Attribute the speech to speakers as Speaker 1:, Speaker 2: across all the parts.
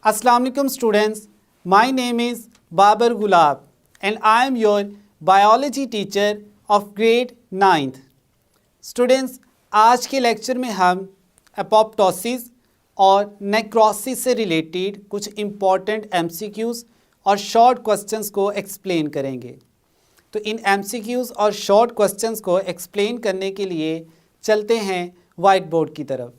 Speaker 1: Assalamu alaikum students, my name is Babar Gulab and I am your biology teacher of grade 9th. Students, आज के lecture में हम apoptosis और necrosis से related कुछ important MCQs और शॉर्ट क्वेश्चंस को एक्सप्लेन करेंगे। तो इन एमसीक्यूज़ और शॉर्ट क्वेश्चंस को एक्सप्लेन करने के लिए चलते हैं वाइट बोर्ड की तरफ।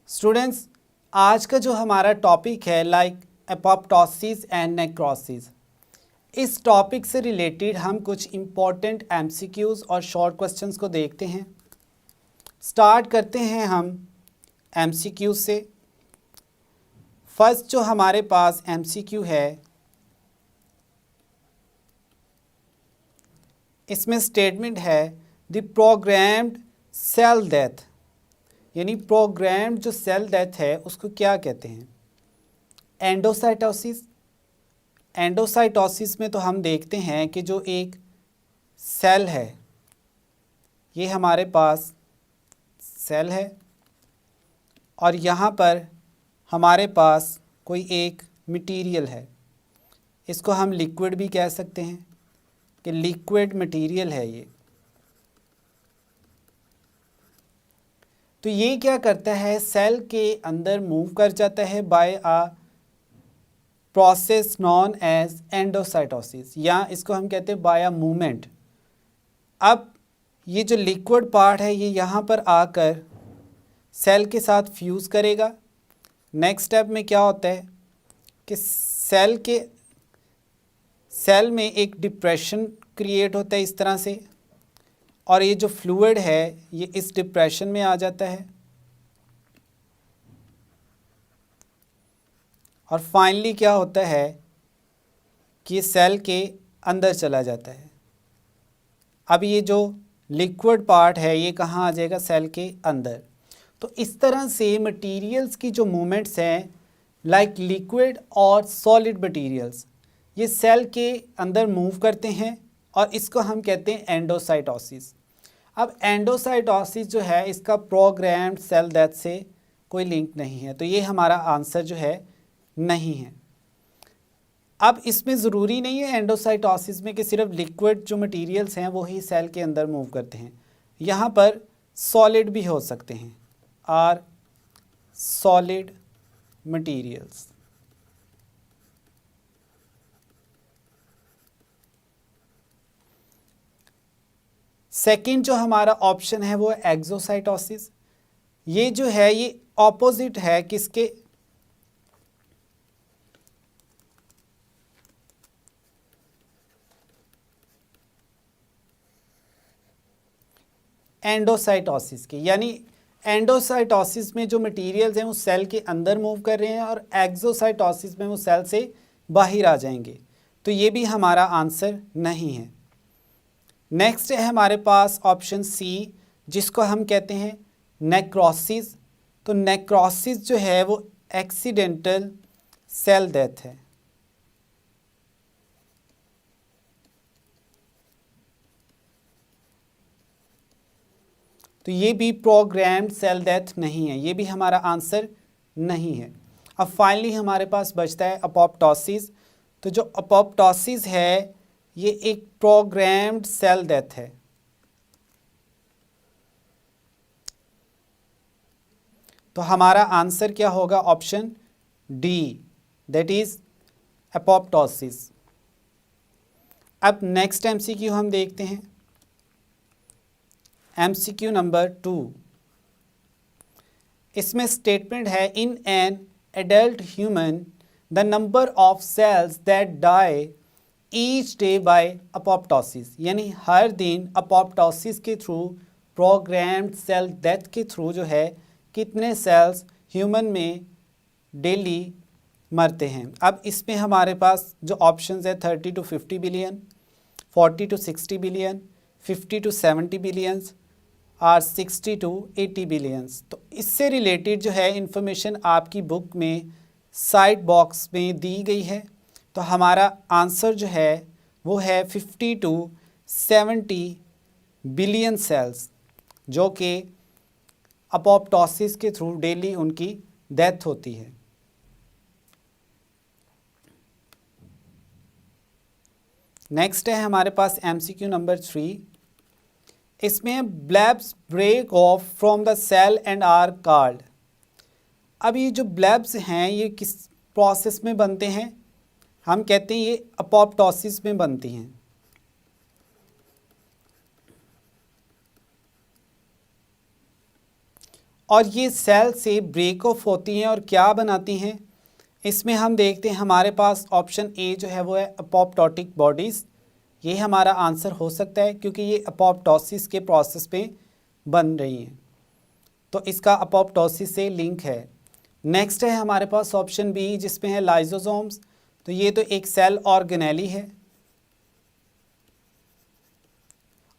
Speaker 1: स्टूडेंट्स, आज का जो हमारा टॉपिक है लाइक एपोप्टोसिस एंड नेक्रोसिस, इस टॉपिक से रिलेटेड हम कुछ इम्पॉर्टेंट एमसीक्यूज़ और शॉर्ट क्वेश्चंस को देखते हैं। स्टार्ट करते हैं हम एमसीक्यू से। फर्स्ट जो हमारे पास एमसीक्यू है, इसमें स्टेटमेंट है द प्रोग्राम्ड सेल डेथ, यानी प्रोग्राम्ड जो सेल डेथ है उसको क्या कहते हैं? एंडोसाइटोसिस। एंडोसाइटोसिस में तो हम देखते हैं कि जो एक सेल है, ये हमारे पास सेल है और यहाँ पर हमारे पास कोई एक मटेरियल है, इसको हम लिक्विड भी कह सकते हैं कि लिक्विड मटेरियल है ये। तो ये क्या करता है, सेल के अंदर मूव कर जाता है by a process known as endocytosis, या इसको हम कहते हैं बाय अ मूवमेंट। अब ये जो लिक्विड पार्ट है ये यहाँ पर आकर सेल के साथ फ्यूज़ करेगा। नेक्स्ट स्टेप में क्या होता है कि सेल में एक डिप्रेशन क्रिएट होता है इस तरह से, और ये जो फ्लूइड है ये इस डिप्रेशन में आ जाता है और फाइनली क्या होता है कि सेल के अंदर चला जाता है। अब ये जो लिक्विड पार्ट है ये कहाँ आ जाएगा? सेल के अंदर। तो इस तरह से मटेरियल्स की जो मूवमेंट्स हैं लाइक लिक्विड और सॉलिड मटेरियल्स, ये सेल के अंदर मूव करते हैं और इसको हम कहते हैं एंडोसाइटोसिस। अब एंडोसाइटोसिस जो है इसका प्रोग्राम्ड सेल डेथ से कोई लिंक नहीं है, तो ये हमारा आंसर जो है नहीं है। अब इसमें ज़रूरी नहीं है एंडोसाइटोसिस में कि सिर्फ लिक्विड जो मटेरियल्स हैं वही सेल के अंदर मूव करते हैं, यहाँ पर सॉलिड भी हो सकते हैं, आर सॉलिड मटेरियल्स। सेकंड जो हमारा ऑप्शन है वो एक्सोसाइटोसिस। ये जो है ये ऑपोजिट है किसके? एंडोसाइटोसिस के, यानी एंडोसाइटोसिस में जो मटेरियल्स हैं वो सेल के अंदर मूव कर रहे हैं और एक्सोसाइटोसिस में वो सेल से बाहर आ जाएंगे, तो ये भी हमारा आंसर नहीं है। नेक्स्ट है हमारे पास ऑप्शन सी, जिसको हम कहते हैं नेक्रोसिस। तो नेक्रोसिस जो है वो एक्सीडेंटल सेल डेथ है। तो ये भी प्रोग्राम्ड सेल डेथ नहीं है, ये भी हमारा आंसर नहीं है। अब फाइनली हमारे पास बचता है अपोप्टोसिस। तो जो अपोप्टोसिस है ये एक प्रोग्राम्ड सेल डेथ है। तो हमारा आंसर क्या होगा? Option D, that is apoptosis. अब नेक्स्ट एमसीक्यू हम देखते हैं, एमसीक्यू नंबर 2। इसमें स्टेटमेंट है in an adult human the number of cells that die each day by apoptosis, यानी हर दिन अपोप्टोसिस के थ्रू, प्रोग्राम्ड सेल डेथ के थ्रू जो है कितने सेल्स ह्यूमन में डेली मरते हैं। अब इसमें हमारे पास जो ऑप्शंस है 30 to 50 billion, 40 to 60 billion, 50 to 70 billions और 60 to 80 बिलियंस। तो इससे रिलेटेड जो है इंफॉर्मेशन आपकी बुक में साइड बॉक्स में दी गई है। तो हमारा आंसर जो है वो है 50 to 70 बिलियन सेल्स, जो कि अपोप्टोसिस के थ्रू डेली उनकी डेथ होती है। नेक्स्ट है हमारे पास MCQ नंबर 3। इसमें blebs break off from the cell and are called. अब ये जो ब्लब्स हैं ये किस प्रोसेस में बनते हैं? हम कहते हैं ये अपोप्टोसिस में बनती हैं। और ये सेल से ब्रेक ऑफ होती हैं और क्या बनाती हैं? इसमें हम देखते हैं हमारे पास ऑप्शन ए जो है वो है अपोप्टोटिक बॉडीज़। ये हमारा आंसर हो सकता है क्योंकि ये अपोप्टोसिस के प्रोसेस पे बन रही हैं, तो इसका अपोप्टोसिस से लिंक है। नेक्स्ट है हमारे पास ऑप्शन बी जिसमें है लाइसोसोम्स। तो ये तो एक सेल ऑर्गेनेली है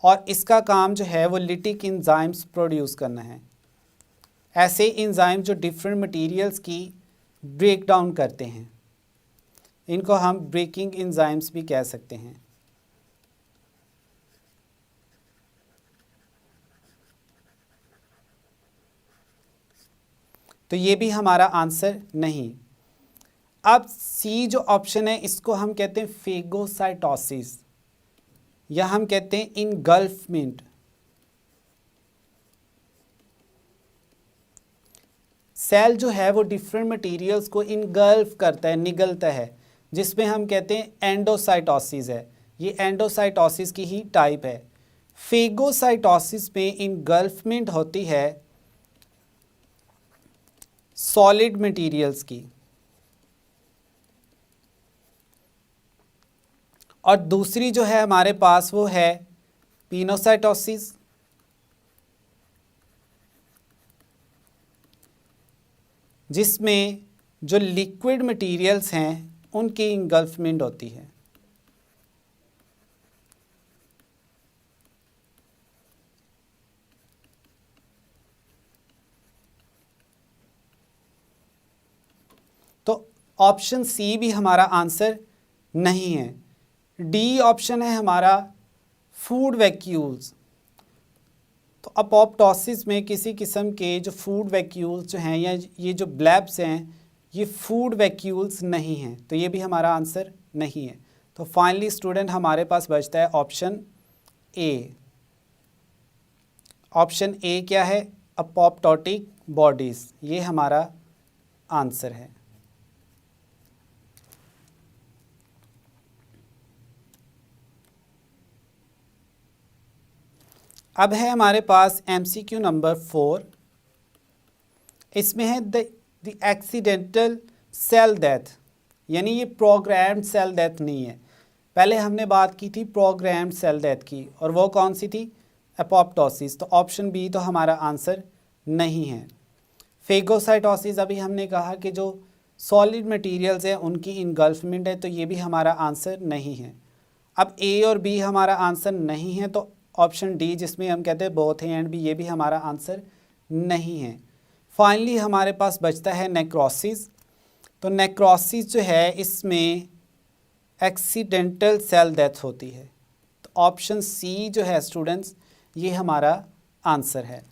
Speaker 1: और इसका काम जो है वो लिटिक एंजाइम्स प्रोड्यूस करना है। ऐसे एंजाइम जो डिफरेंट मटेरियल्स की ब्रेक डाउन करते हैं, इनको हम ब्रेकिंग एंजाइम्स भी कह सकते हैं। तो ये भी हमारा आंसर नहीं। अब सी जो ऑप्शन है इसको हम कहते हैं फेगोसाइटोसिस या हम कहते हैं इनगल्फमेंट। सेल जो है वो डिफरेंट मटेरियल्स को इनगल्फ करता है, निगलता है, जिसमें हम कहते हैं एंडोसाइटोसिस है। ये एंडोसाइटोसिस की ही टाइप है। फेगोसाइटोसिस में इनगल्फमेंट होती है सॉलिड मटेरियल्स की, और दूसरी जो है हमारे पास वो है पिनोसाइटोसिस, जिसमें जो लिक्विड मटेरियल्स हैं उनकी इंगल्फमेंट होती है। तो ऑप्शन सी भी हमारा आंसर नहीं है। डी ऑप्शन है हमारा फूड वैक्यूल्स। तो अपोप्टोसिस में किसी किस्म के जो फूड वैक्यूल्स जो हैं या ये जो ब्लैब्स हैं ये फूड वैक्यूल्स नहीं हैं, तो ये भी हमारा आंसर नहीं है। तो फाइनली स्टूडेंट हमारे पास बचता है ऑप्शन ए। ऑप्शन ए क्या है? अपोप्टोटिक बॉडीज़, ये हमारा आंसर है। अब है हमारे पास MCQ नंबर 4। इसमें है द एक्सीडेंटल सेल डेथ, यानी ये प्रोग्राम्ड सेल डेथ नहीं है। पहले हमने बात की थी प्रोग्राम्ड सेल डेथ की, और वो कौन सी थी? एपोप्टोसिस। तो ऑप्शन बी तो हमारा आंसर नहीं है। फेगोसाइटोसिस अभी हमने कहा कि जो सॉलिड मटेरियल्स हैं उनकी इनगल्फमेंट है, तो ये भी हमारा आंसर नहीं है। अब ए और बी हमारा आंसर नहीं है, तो ऑप्शन डी जिसमें हम कहते हैं बोथ ए एंड बी, ये भी हमारा आंसर नहीं है। फाइनली हमारे पास बचता है नेक्रोसिस। तो नेक्रोसिस जो है इसमें एक्सीडेंटल सेल डेथ होती है। तो ऑप्शन सी जो है स्टूडेंट्स ये हमारा आंसर है।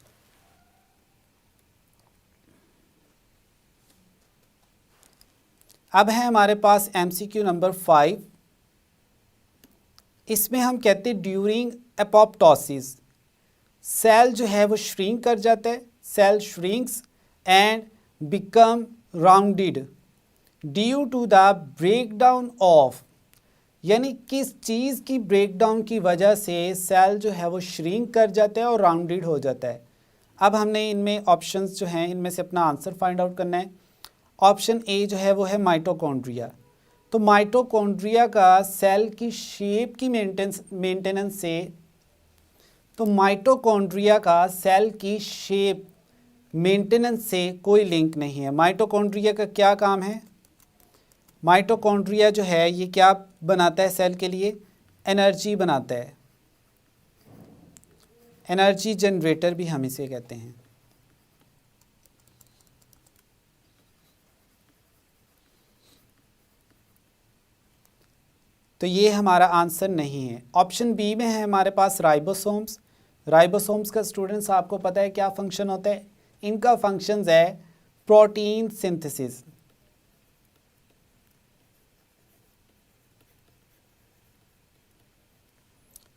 Speaker 1: अब है हमारे पास MCQ नंबर 5। इसमें हम कहते हैं ड्यूरिंग एपोप्टोसिस सेल जो है वो श्रिंक कर जाता है। Cell shrinks and become rounded due to the breakdown of, यानी किस चीज़ की ब्रेकडाउन की वजह से सेल जो है वो श्रिंक कर जाता है और राउंडेड हो जाता है। अब हमने इनमें ऑप्शंस जो हैं इनमें से अपना आंसर फाइंड आउट करना है। ऑप्शन ए जो है वो है माइटोकॉन्ड्रिया। तो माइटोकॉन्ड्रिया का सेल की शेप की मेंटेनेंस से, तो माइटोकॉन्ड्रिया का सेल की शेप मेंटेनेंस से कोई लिंक नहीं है। माइटोकॉन्ड्रिया का क्या काम है? माइटोकॉन्ड्रिया जो है ये क्या बनाता है सेल के लिए? एनर्जी बनाता है। एनर्जी जनरेटर भी हम इसे कहते हैं। तो ये हमारा आंसर नहीं है। ऑप्शन बी में है हमारे पास राइबोसोम्स। राइबोसोम्स का स्टूडेंट्स आपको पता है क्या फंक्शन होता है? इनका फंक्शंस है प्रोटीन सिंथेसिस।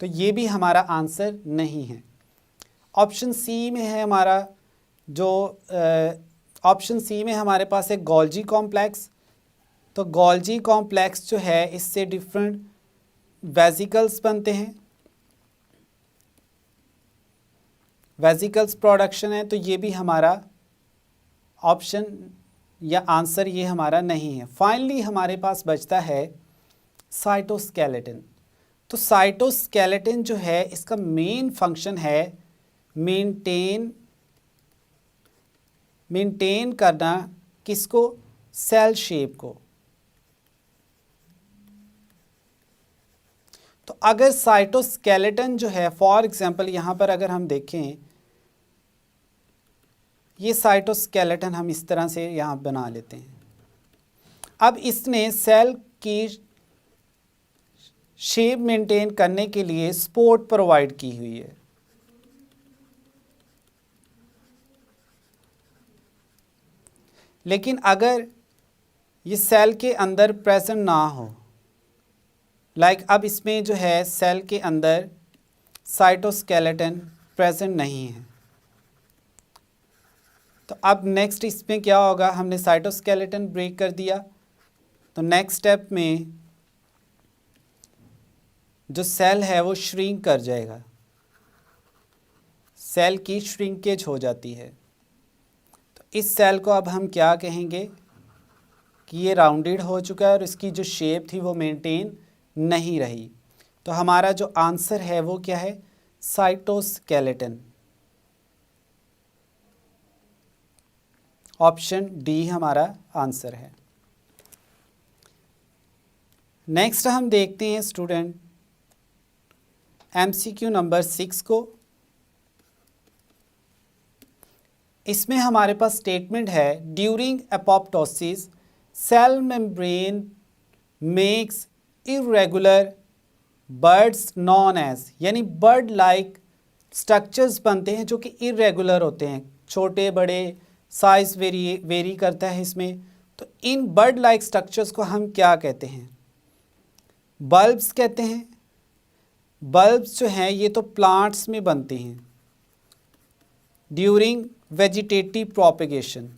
Speaker 1: तो ये भी हमारा आंसर नहीं है। ऑप्शन सी में है हमारा जो ऑप्शन सी में हमारे पास है गोल्जी कॉम्प्लेक्स। तो गोल्जी कॉम्प्लेक्स जो है इससे डिफरेंट वेसिकल्स बनते हैं, वेसिकल्स प्रोडक्शन है, तो ये भी हमारा ऑप्शन या आंसर ये हमारा नहीं है। फाइनली हमारे पास बचता है साइटोस्केलेटन। तो साइटोस्केलेटन जो है इसका मेन फंक्शन है मेंटेन करना किसको, सेल शेप को। तो अगर साइटोस्केलेटन जो है, फॉर एग्जांपल यहाँ पर अगर हम देखें, ये साइटोस्केलेटन हम इस तरह से यहाँ बना लेते हैं। अब इसने सेल की शेप मेंटेन करने के लिए सपोर्ट प्रोवाइड की हुई है। लेकिन अगर ये सेल के अंदर प्रेजेंट ना हो, लाइक अब इसमें जो है सेल के अंदर साइटोस्केलेटन प्रेजेंट नहीं है, तो अब नेक्स्ट इसमें क्या होगा, हमने साइटोस्केलेटन ब्रेक कर दिया, तो नेक्स्ट स्टेप में जो सेल है वो श्रिंक कर जाएगा, सेल की श्रिंकेज हो जाती है। तो इस सेल को अब हम क्या कहेंगे कि ये राउंडेड हो चुका है और इसकी जो शेप थी वो मेंटेन नहीं रही। तो हमारा जो आंसर है वो क्या है, साइटोस्केलेटन। ऑप्शन डी हमारा आंसर है। नेक्स्ट हम देखते हैं स्टूडेंट एमसीक्यू नंबर 6 को। इसमें हमारे पास स्टेटमेंट है, during apoptosis cell membrane makes irregular birds known as, यानी बर्ड लाइक स्ट्रक्चर्स बनते हैं जो कि इरेगुलर होते हैं, छोटे बड़े साइज वेरी करता है इसमें। तो इन बर्ड लाइक स्ट्रक्चर्स को हम क्या कहते हैं, बल्ब्स कहते हैं। बल्ब्स जो हैं ये तो प्लांट्स में बनते हैं ड्यूरिंग वेजिटेटिव प्रोपेगेशन।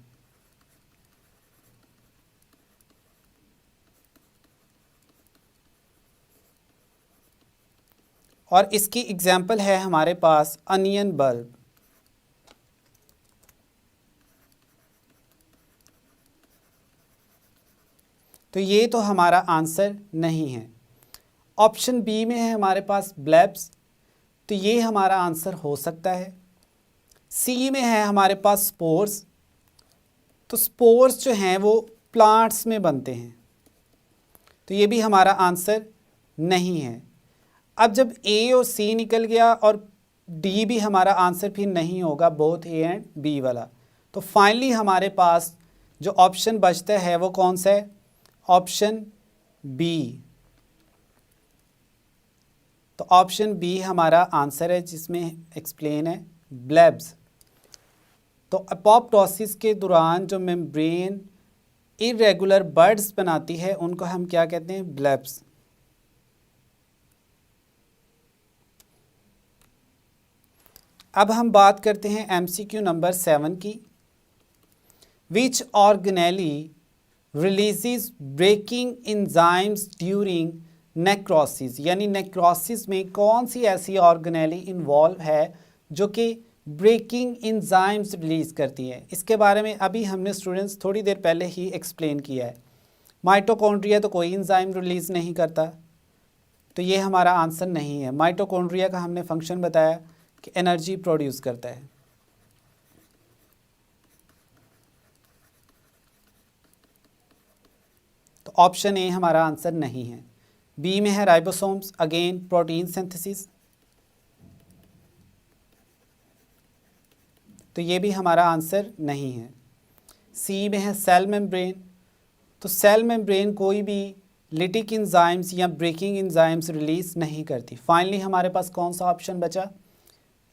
Speaker 1: और इसकी एग्जाम्पल है हमारे पास अनियन बल्ब। तो ये तो हमारा आंसर नहीं है। ऑप्शन बी में है हमारे पास ब्लेब्स, तो ये हमारा आंसर हो सकता है। सी में है हमारे पास स्पोर्स, तो स्पोर्स जो हैं वो प्लांट्स में बनते हैं, तो ये भी हमारा आंसर नहीं है। अब जब ए और सी निकल गया और डी भी हमारा आंसर फिर नहीं होगा, बोथ ए एंड बी वाला, तो फाइनली हमारे पास जो ऑप्शन बचता है वो कौन सा है, ऑप्शन बी। तो ऑप्शन बी हमारा आंसर है जिसमें एक्सप्लेन है ब्लेब्स। तो अपोप्टोसिस के दौरान जो मेम्ब्रेन इरेगुलर बर्ड्स बनाती है उनको हम क्या कहते हैं, ब्लेब्स। अब हम बात करते हैं एमसीक्यू नंबर 7 की। Which organelle releases breaking enzymes during necrosis, यानी नेक्रोसिस में कौन सी ऐसी ऑर्गेनेली इन्वॉल्व है जो कि ब्रेकिंग एंजाइम्स रिलीज़ करती है। इसके बारे में अभी हमने स्टूडेंट्स थोड़ी देर पहले ही एक्सप्लेन किया है। माइटोकॉन्ड्रिया तो कोई एंजाइम रिलीज़ नहीं करता, तो ये हमारा आंसर नहीं है। माइटोकॉन्ड्रिया का हमने फंक्शन बताया कि एनर्जी प्रोड्यूस करता है। तो ऑप्शन ए हमारा आंसर नहीं है। बी में है राइबोसोम्स, अगेन प्रोटीन सिंथेसिस, तो ये भी हमारा आंसर नहीं है। सी में है सेल मेम्ब्रेन, तो सेल मेम्ब्रेन कोई भी लिटिक एंजाइम्स या ब्रेकिंग एंजाइम्स रिलीज़ नहीं करती। फाइनली हमारे पास कौन सा ऑप्शन बचा,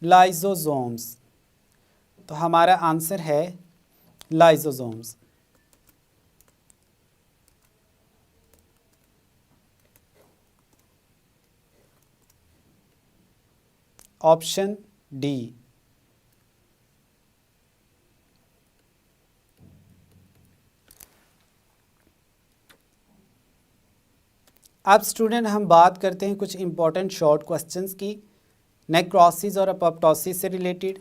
Speaker 1: लाइजोसोम्स। तो हमारा आंसर है लाइजोसोम्स। Option D. अब स्टूडेंट हम बात करते हैं कुछ इंपॉर्टेंट शॉर्ट क्वेश्चंस की नेक्रोसिस और अपोप्टोसिस से रिलेटेड।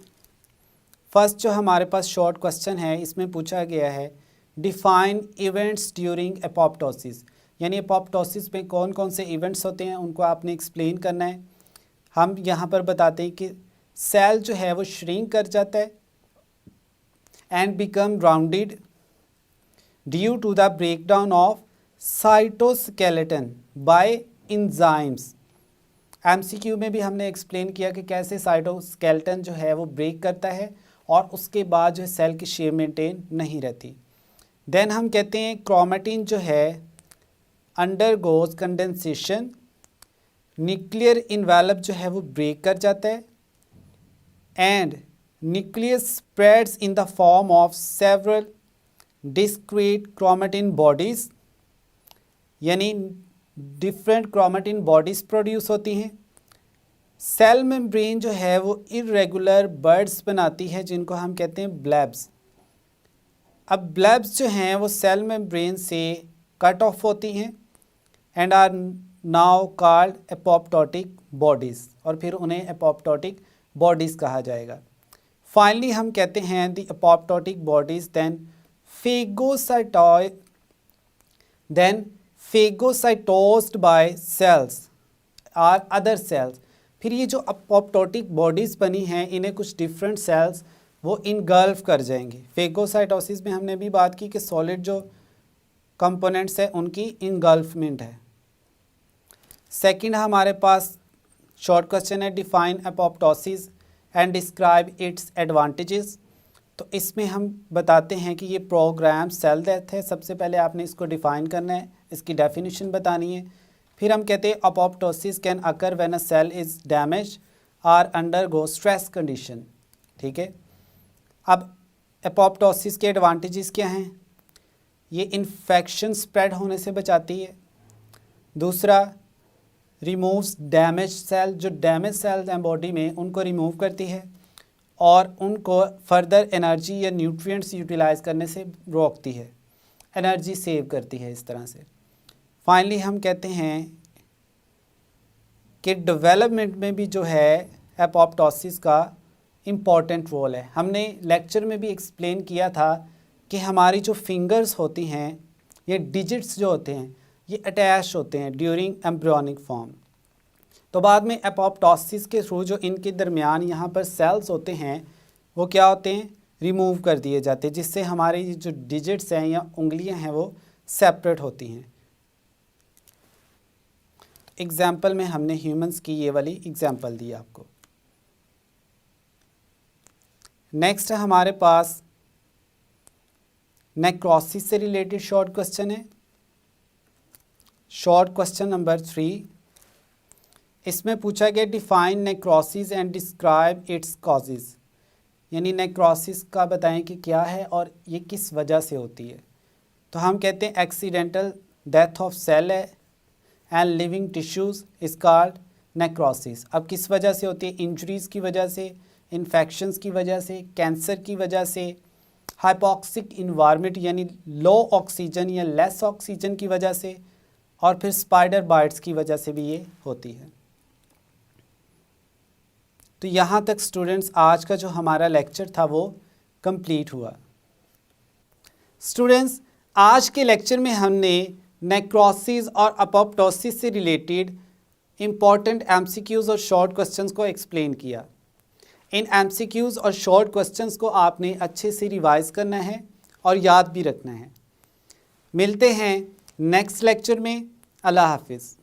Speaker 1: फर्स्ट जो हमारे पास शॉर्ट क्वेश्चन है इसमें पूछा गया है डिफाइन इवेंट्स ड्यूरिंग अपोप्टोसिस, यानी अपोप्टोसिस में कौन कौन से इवेंट्स होते हैं उनको आपने एक्सप्लेन करना है। हम यहाँ पर बताते हैं कि सेल जो है वो श्रिंक कर जाता है and become rounded due to the breakdown of cytoskeleton by enzymes. MCQ में भी हमने एक्सप्लेन किया कि कैसे साइटोस्केलेटन जो है वो ब्रेक करता है और उसके बाद जो है सेल की शेप मेंटेन नहीं रहती। देन हम कहते हैं क्रोमेटिन जो है अंडरगोज कंडेंसेशन, न्यूक्लियर इन्वेलप जो है वो ब्रेक कर जाता है and nucleus spreads in the form of several discrete chromatin bodies, यानी डिफरेंट क्रोमेटिन बॉडीज़ प्रोड्यूस होती हैं। सेल मेम्ब्रेन जो है वो इरेगुलर बर्ड्स बनाती है जिनको हम कहते हैं ब्लैब्स। अब ब्लैब्स जो हैं वो सेल मेम्ब्रेन से कट ऑफ होती हैं and are now called apoptotic bodies, और फिर उन्हें एपोप्टोटिक बॉडीज़ कहा जाएगा। फाइनली हम कहते हैं the apoptotic bodies then phagocytosed by cells or other cells। फिर ये जो अपोप्टोटिक बॉडीज़ बनी हैं इन्हें कुछ डिफरेंट सेल्स वो इनगल्फ कर जाएंगे। फेगोसाइटोसिस में हमने भी बात की कि सॉलिड जो कंपोनेंट्स है उनकी इनगल्फमेंट है। सेकंड हमारे पास शॉर्ट क्वेश्चन है define apoptosis and describe its advantages. तो इसमें हम बताते हैं कि ये प्रोग्राम सेल डेथ है। सबसे पहले आपने इसको डिफ़ाइन करना है, इसकी डेफिनेशन बतानी है। फिर हम कहते हैं apoptosis can occur when a cell is damage are undergo stress condition. ठीक है, अब अपोप्टोसिस के एडवांटेजेस क्या हैं? ये इन्फेक्शन स्प्रेड होने से बचाती है। दूसरा, रिमूव्स डैमेज सेल, जो डैमेज सेल्स हैं बॉडी में उनको रिमूव करती है और उनको फर्दर एनर्जी या न्यूट्रिएंट्स यूटिलाइज़ करने से रोकती है, एनर्जी सेव करती है इस तरह से। फाइनली हम कहते हैं कि डेवलपमेंट में भी जो है एपोप्टोसिस का इम्पॉर्टेंट रोल है। हमने लेक्चर में भी एक्सप्लेन किया था कि हमारी जो फिंगर्स होती हैं, ये डिजिट्स जो होते हैं ये अटैच होते हैं ड्यूरिंग एम्ब्रियोनिक फॉर्म। तो बाद में एपोप्टोसिस के थ्रू जो इनके दरमियान यहाँ पर सेल्स होते हैं वो क्या होते हैं, रिमूव कर दिए जाते हैं, जिससे हमारी जो डिजिट्स हैं या उंगलियां हैं वो सेपरेट होती हैं। एग्जाम्पल में हमने ह्यूमंस की ये वाली एग्जाम्पल दी आपको। नेक्स्ट हमारे पास नेक्रोसिस से रिलेटेड शॉर्ट क्वेश्चन है। शॉर्ट क्वेश्चन नंबर 3, इसमें पूछा गया define necrosis and describe it's causes, यानी नेक्रोसिस का बताएं कि क्या है और ये किस वजह से होती है। तो हम कहते हैं एक्सीडेंटल डेथ ऑफ सेल है and living tissues is called necrosis. अब किस वजह से होती है? इंजरीज़ की वजह से, इन्फेक्शंस की वजह से, कैंसर की वजह से, हाइपोक्सिक इन्वायरमेंट यानी लो ऑक्सीजन या लेस ऑक्सीजन की वजह से, और फिर स्पाइडर बाइट्स की वजह से भी ये होती है। तो यहाँ तक स्टूडेंट्स आज का जो हमारा लेक्चर था वो कंप्लीट हुआ। स्टूडेंट्स, आज के लेक्चर में हमने नेक्रोसिस और अपोप्टोसिस से रिलेटेड इम्पॉर्टेंट एमसीक्यूज़ और शॉर्ट क्वेश्चंस को एक्सप्लेन किया। इन एमसीक्यूज़ और शॉर्ट क्वेश्चंस को आपने अच्छे से रिवाइज़ करना है और याद भी रखना है। मिलते हैं नेक्स्ट लेक्चर में। अल्लाह हाफिज़।